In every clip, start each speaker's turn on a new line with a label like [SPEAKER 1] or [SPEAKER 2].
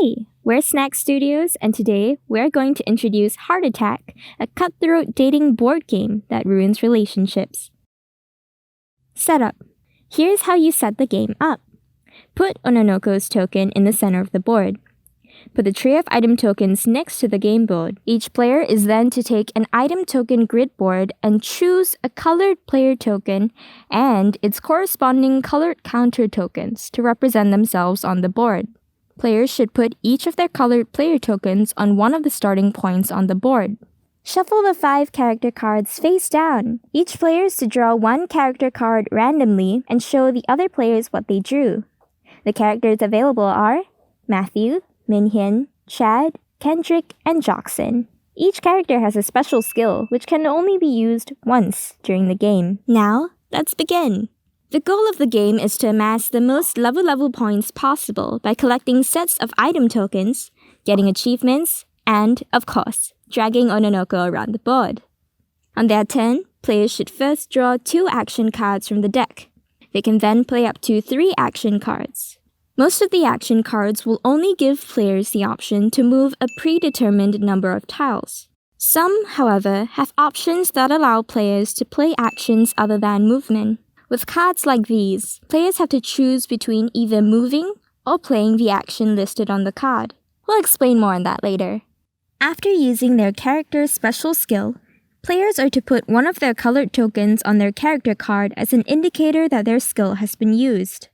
[SPEAKER 1] Hi, we're Snack Studios, and today we're going to introduce Heart Attack, a cutthroat dating board game that ruins relationships. Setup. Here's how you set the game up. Put Ononoko's token in the center of the board. Put the tray of item tokens next to the game board. Each player is then to take an item token grid board and choose a colored player token and its corresponding colored counter tokens to represent themselves on the board. Players should put each of their colored player tokens on one of the starting points on the board. Shuffle the 5 character cards face down. Each player is to draw one character card randomly and show the other players what they drew. The characters available are Matthew, Minhyun, Chad, Kendrick, and Jockson. Each character has a special skill which can only be used once during the game. Now, let's begin. The goal of the game is to amass the most level points possible by collecting sets of item tokens, getting achievements, and, of course, dragging Ononoko around the board. On their turn, players should first draw 2 action cards from the deck. They can then play up to 3 action cards. Most of the action cards will only give players the option to move a predetermined number of tiles. Some, however, have options that allow players to play actions other than movement. With cards like these, players have to choose between either moving or playing the action listed on the card. We'll explain more on that later. After using their character's special skill, players are to put one of their colored tokens on their character card as an indicator that their skill has been used.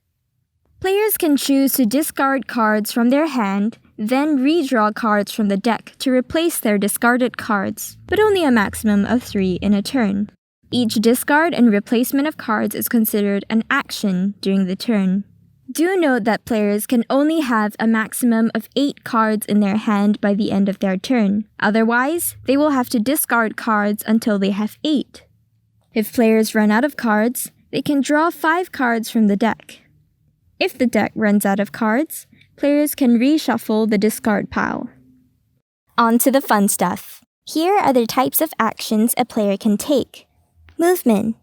[SPEAKER 1] Players can choose to discard cards from their hand, then redraw cards from the deck to replace their discarded cards, but only a maximum of 3 in a turn. Each discard and replacement of cards is considered an action during the turn. Do note that players can only have a maximum of 8 cards in their hand by the end of their turn. Otherwise, they will have to discard cards until they have 8. If players run out of cards, they can draw 5 cards from the deck. If the deck runs out of cards, players can reshuffle the discard pile. On to the fun stuff. Here are the types of actions a player can take. Movement.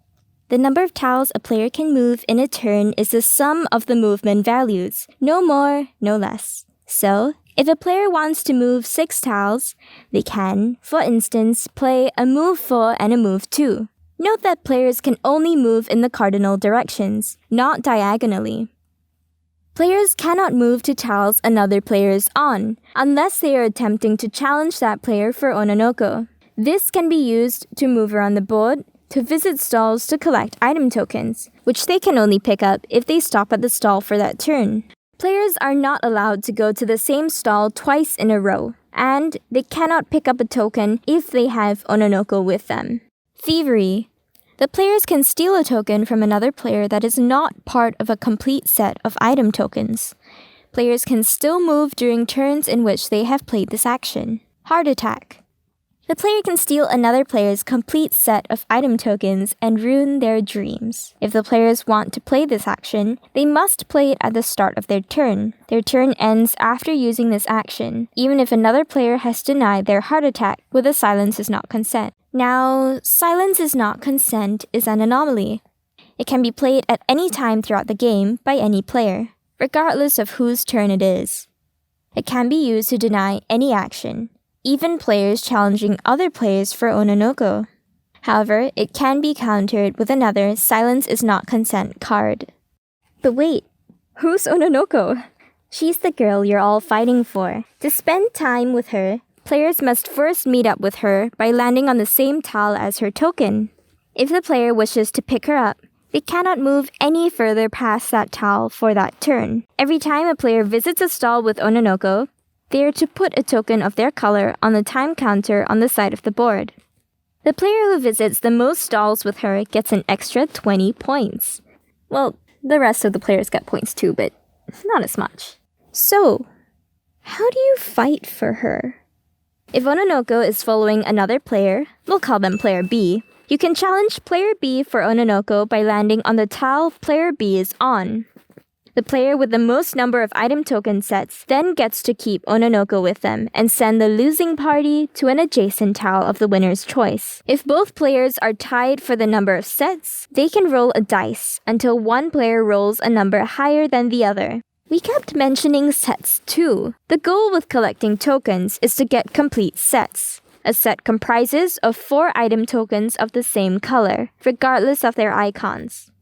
[SPEAKER 1] The number of tiles a player can move in a turn is the sum of the movement values, no more, no less. So, if a player wants to move 6 tiles, they can, for instance, play a move 4 and a move 2. Note that players can only move in the cardinal directions, not diagonally. Players cannot move to tiles another player is on, unless they are attempting to challenge that player for Ononoko. This can be used to move around the board, to visit stalls to collect item tokens, which they can only pick up if they stop at the stall for that turn. Players are not allowed to go to the same stall twice in a row, and they cannot pick up a token if they have Ononoko with them. Thievery. The players can steal a token from another player that is not part of a complete set of item tokens. Players can still move during turns in which they have played this action. Heart Attack. The player can steal another player's complete set of item tokens and ruin their dreams. If the players want to play this action, they must play it at the start of their turn. Their turn ends after using this action, even if another player has denied their heart attack with a silence is not consent. Now, silence is not consent is an anomaly. It can be played at any time throughout the game by any player, regardless of whose turn it is. It can be used to deny any action, even players challenging other players for Ononoko. However, it can be countered with another silence is not consent card. But wait, who's Ononoko? She's the girl you're all fighting for. To spend time with her, players must first meet up with her by landing on the same tile as her token. If the player wishes to pick her up, they cannot move any further past that tile for that turn. Every time a player visits a stall with Ononoko, they are to put a token of their color on the time counter on the side of the board. The player who visits the most stalls with her gets an extra 20 points. Well, the rest of the players get points too, but not as much. So, how do you fight for her? If Ononoko is following another player, we'll call them player B, you can challenge player B for Ononoko by landing on the tile player B is on. The player with the most number of item token sets then gets to keep Ononoko with them and send the losing party to an adjacent tile of the winner's choice. If both players are tied for the number of sets, they can roll a dice until one player rolls a number higher than the other. We kept mentioning sets too. The goal with collecting tokens is to get complete sets. A set comprises of 4 item tokens of the same color, regardless of their icons.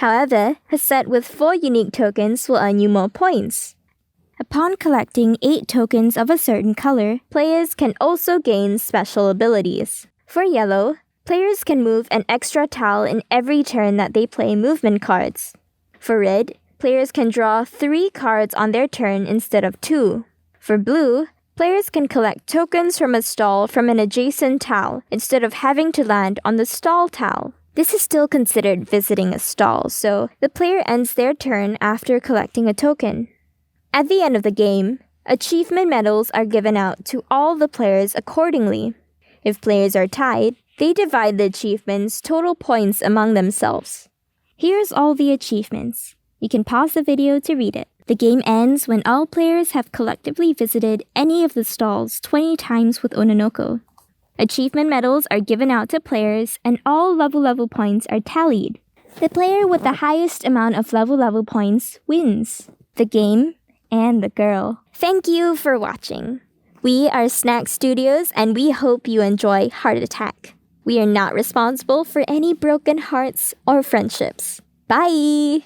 [SPEAKER 1] However, a set with 4 unique tokens will earn you more points. Upon collecting 8 tokens of a certain color, players can also gain special abilities. For yellow, players can move an extra tile in every turn that they play movement cards. For red, players can draw 3 cards on their turn instead of 2. For blue, players can collect tokens from a stall from an adjacent tile instead of having to land on the stall tile. This is still considered visiting a stall, so the player ends their turn after collecting a token. At the end of the game, achievement medals are given out to all the players accordingly. If players are tied, they divide the achievement's total points among themselves. Here's all the achievements. You can pause the video to read it. The game ends when all players have collectively visited any of the stalls 20 times with Ononoko. Achievement medals are given out to players and all level points are tallied. The player with the highest amount of level points wins the game and the girl. Thank you for watching. We are Snack Studios and we hope you enjoy Heart Attack. We are not responsible for any broken hearts or friendships. Bye!